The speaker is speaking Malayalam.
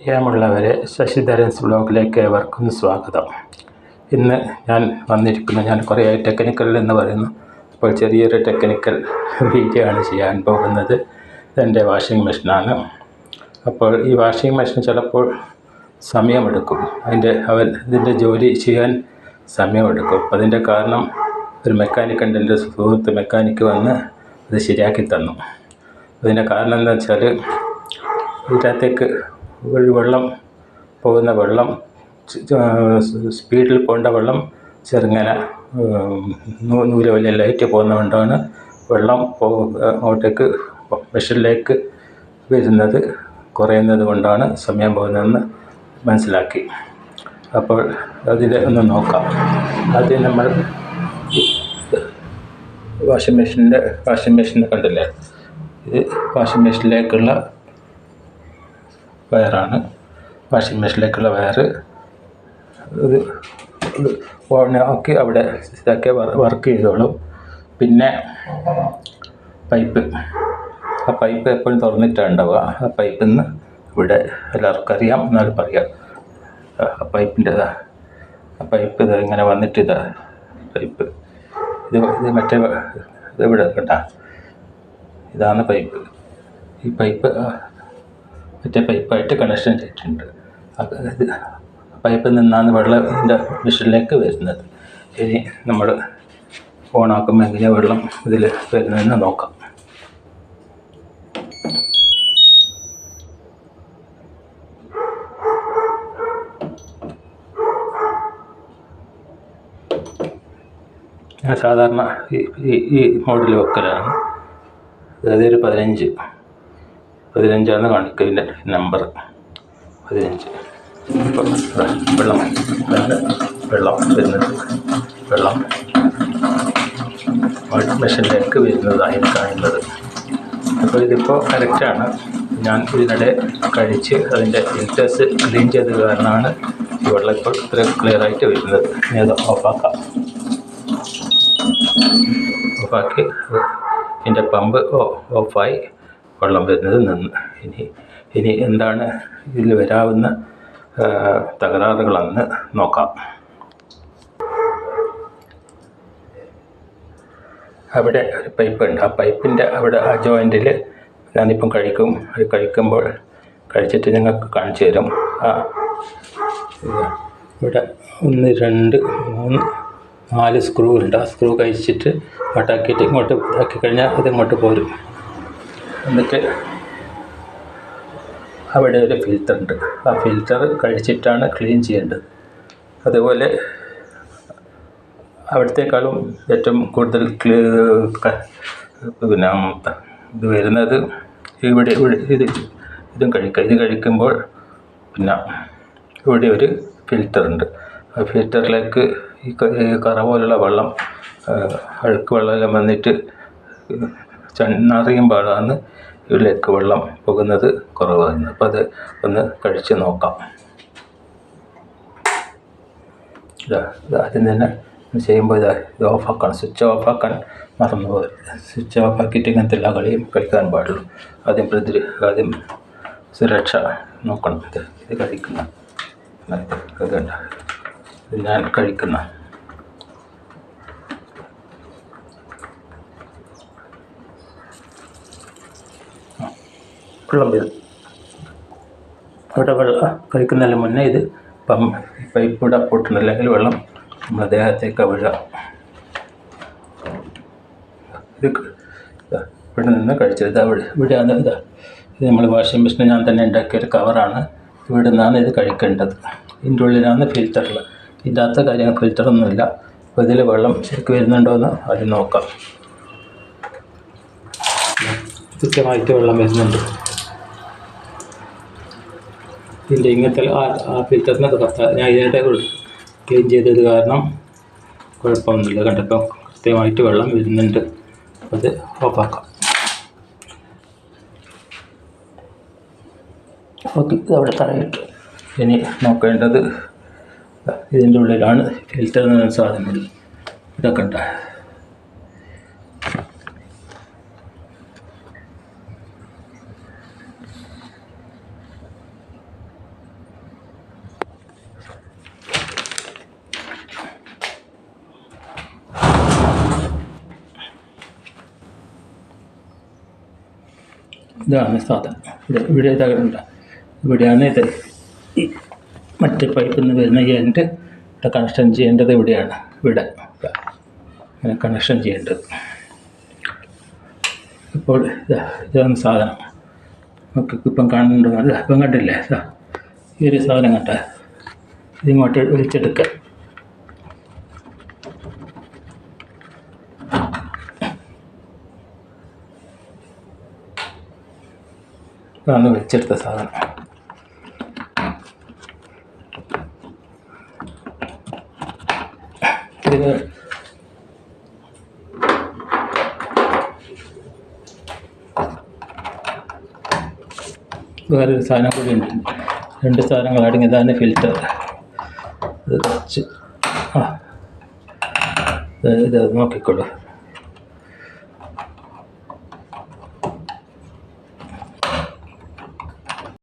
പ്രിയമുള്ളവരെ, ശശിധരൻസ് വ്ലോഗിലേക്ക് ഏവർക്കും സ്വാഗതം. ഇന്ന് ഞാൻ കുറേയായി ടെക്നിക്കൽ എന്ന് പറയുന്നു. അപ്പോൾ ചെറിയൊരു ടെക്നിക്കൽ വീഡിയോ ആണ് ചെയ്യാൻ പോകുന്നത്. ഇതെൻ്റെ വാഷിംഗ് മെഷീനാണ്. അപ്പോൾ ഈ വാഷിംഗ് മെഷീൻ ചിലപ്പോൾ സമയമെടുക്കും. ഇതിൻ്റെ ജോലി ചെയ്യാൻ സമയമെടുക്കും. അതിൻ്റെ കാരണം ഒരു മെക്കാനിക്കുണ്ട്, എൻ്റെ സുഹൃത്ത് മെക്കാനിക്ക് വന്ന് അത് ശരിയാക്കി തന്നു. അതിൻ്റെ കാരണം എന്താ വെച്ചാൽ, ഇതിനകത്തേക്ക് വെള്ളം സ്പീഡിൽ പോകേണ്ട വെള്ളം ചെറുങ്ങനെ നൂല് വലിയ ലൈറ്റ് പോകുന്നതുകൊണ്ടാണ് വെള്ളം അങ്ങോട്ടേക്ക് മെഷീനിലേക്ക് വരുന്നത് കുറയുന്നത് കൊണ്ടാണ് സമയം പോകുന്നതെന്ന് മനസ്സിലാക്കി. അപ്പോൾ അതിൽ ഒന്ന് നോക്കാം. ആദ്യം നമ്മൾ വാഷിംഗ് മെഷീനെ കണ്ടില്ലേ, ഇത് വാഷിംഗ് മെഷീനിലേക്കുള്ള വയറാണ്. വാഷിംഗ് മെഷീനിലേക്കുള്ള വയറ് ഇത് ഓണാക്കി അവിടെ ഇതാക്കി വർക്ക് ചെയ്തോളും. പിന്നെ ആ പൈപ്പ് എപ്പോഴും തുറന്നിട്ടാണ് ഉണ്ടാവുക. ആ പൈപ്പിൽ നിന്ന് ഇവിടെ എല്ലാവർക്കും അറിയാം, എന്നാലും പറയാം. ആ പൈപ്പ് ഇത് ഇങ്ങനെ വന്നിട്ട് പൈപ്പ് ഇത് ഇവിടെ കണ്ട, ഇതാണ് പൈപ്പ്. ഈ പൈപ്പ് മറ്റേ പൈപ്പായിട്ട് കണക്ഷൻ ചെയ്തിട്ടുണ്ട്. പൈപ്പിൽ നിന്നാണ് വെള്ളം ഇതിൻ്റെ മെഷീനിലേക്ക് വരുന്നത്. ഇനി നമ്മൾ ഓണാക്കുമ്പോൾ എങ്ങനെയാണ് വെള്ളം ഇതിൽ വരുന്നതെന്ന് നോക്കാം. ഞാൻ സാധാരണ ഈ മോഡിൽ വെക്കലാണ്. അതൊരു 15 കാണിക്കുക, ഇതിൻ്റെ നമ്പർ 15. ഇപ്പോൾ വെള്ളം വരുന്നത്, വെള്ളം മെഷീനിലേക്ക് വരുന്നതായി കാണുന്നത്. അപ്പോൾ ഇതിപ്പോൾ കറക്റ്റാണ്. ഞാൻ ഇതിനിടെ കഴിച്ച് അതിൻ്റെ ഫിൽറ്റേഴ്സ് ക്ലീൻ ചെയ്തത് കാരണമാണ് ഈ വെള്ളം ഇപ്പോൾ ഇത്ര ക്ലിയറായിട്ട് വരുന്നത്. ഇനി അത് ഓഫാക്കി ഇതിൻ്റെ പമ്പ് ഓഫായി വെള്ളം വരുന്നത് നിന്ന്. ഇനി എന്താണ് ഇതിൽ വരാവുന്ന തകരാറുകളെന്ന് നോക്കാം. അവിടെ ഒരു പൈപ്പുണ്ട്. ആ പൈപ്പിൻ്റെ അവിടെ ആ ജോയിൻറ്റിൽ ഞാനിപ്പം കഴിക്കുമ്പോൾ കഴിച്ചിട്ട് നിങ്ങൾക്ക് കാണിച്ചു തരും. ഇവിടെ 1 2 3 4 സ്ക്രൂ ഉണ്ട്. ആ സ്ക്രൂ കഴിച്ചിട്ട് അങ്ങോട്ടാക്കിയിട്ട് ഇങ്ങോട്ട് ആക്കി കഴിഞ്ഞാൽ അതിങ്ങോട്ട് പോരും. എന്നിട്ട് അവിടെ ഒരു ഫിൽറ്റർ ഉണ്ട്. ആ ഫിൽറ്റർ കഴിച്ചിട്ടാണ് ക്ലീൻ ചെയ്യേണ്ടത്. അതുപോലെ അവിടത്തേക്കാളും ഏറ്റവും കൂടുതൽ പിന്നെ ഇത് വരുന്നത് ഇതും കഴിക്കുക. ഇത് കഴിക്കുമ്പോൾ പിന്നെ ഇവിടെ ഒരു ഫിൽറ്റർ ഉണ്ട്. ആ ഫിൽറ്ററിലേക്ക് ഈ കറ പോലുള്ള വെള്ളം, അഴുക്ക് വെള്ളമെല്ലാം വന്നിട്ട് നിറയുമ്പോഴാണ് ഇതിലേക്ക് വെള്ളം പോകുന്നത് കുറവാകുന്നത്. അപ്പോൾ അത് ഒന്ന് കഴിച്ച് നോക്കാം. ആദ്യം തന്നെ ചെയ്യുമ്പോൾ ഇത് ഓഫാക്കണം. സ്വിച്ച് ഓഫാക്കാൻ മറന്നു പോകരുത്. സ്വിച്ച് ഓഫാക്കിയിട്ട് ഇങ്ങനത്തെ എല്ലാ കളിയും കളിക്കാൻ പാടുള്ളൂ. ആദ്യം സുരക്ഷ നോക്കണം. ഇത് കഴിക്കുന്ന ഇതുണ്ട്, ഇത് ഞാൻ കഴിക്കുന്ന വെള്ളം വരും. ഇവിടെ വെള്ളം കഴിക്കുന്നതിന് മുന്നേ ഇത് പൈപ്പ് ഇവിടെ പൊട്ടണം, അല്ലെങ്കിൽ വെള്ളം നമ്മുടെ ദേഹത്തേക്ക് വീഴുക. ഇവിടെ നിന്ന് കഴിച്ചത് ഇവിടെയാണ്. ഇത് നമ്മൾ വാഷിംഗ് മെഷീൻ ഞാൻ തന്നെ ഉണ്ടാക്കിയൊരു കവറാണ്. ഇവിടെ നിന്നാണ് ഇത് കഴിക്കേണ്ടത്. ഇതിൻ്റെ ഉള്ളിലാണ് ഫിൽറ്ററുള്ളത്. ഇതിൻ്റെ അകത്തെ കാര്യങ്ങൾ ഫിൽറ്ററൊന്നുമില്ല. അപ്പോൾ ഇതിൽ വെള്ളം ശരിക്കും വരുന്നുണ്ടോ എന്ന് ആദ്യം നോക്കാം. കൃത്യമായിട്ട് വെള്ളം വരുന്നുണ്ട്. ഇതിൻ്റെ ഇങ്ങനത്തെ ആ ഫിൽറ്ററിനൊക്കെ ഞാൻ ഇതിനായിട്ട് ക്ലീൻ ചെയ്തത് കാരണം കുഴപ്പമൊന്നുമില്ല. കണ്ടപ്പോൾ കൃത്യമായിട്ട് വെള്ളം വരുന്നുണ്ട്. അത് ഓഫാക്കാം. ഓക്കെ, ഇതവിടെ തറയിട്ട് ഇനി നോക്കേണ്ടത് ഇതിൻ്റെ ഉള്ളിലാണ് ഫിൽറ്റർ എന്ന സാധനങ്ങൾ. ഇതൊക്കെ ഉണ്ട്. ഇതാണ് സാധനം. ഇവിടെ ഇതാകണ്ട, ഇവിടെയാണ് ഇത് ഈ മറ്റേ പൈപ്പിൽ നിന്ന് വരുന്ന എൻ്റെ ഇവിടെ കണക്ഷൻ ചെയ്യേണ്ടത് ഇവിടെയാണ്. ഇവിടെ അങ്ങനെ കണക്ഷൻ ചെയ്യേണ്ടത്. ഇപ്പോൾ ഇതാണ് സാധനം. നമുക്ക് ഇപ്പം കാണുന്നുണ്ടോ? ഇപ്പം കണ്ടില്ലേ? ഈ ഒരു സാധനം കണ്ട, ഇതിങ്ങോട്ട് വലിച്ചെടുക്കുക. ഇതാണ് വലിച്ചെടുത്ത സാധനം. ഇത് വേറൊരു സാധനം കൂടി ഉണ്ട്. 2 സാധനങ്ങൾ അടങ്ങിയതാണ് ഫിൽറ്റർ. ഇത് കുറച്ച് ഇത് നോക്കിക്കോളൂ.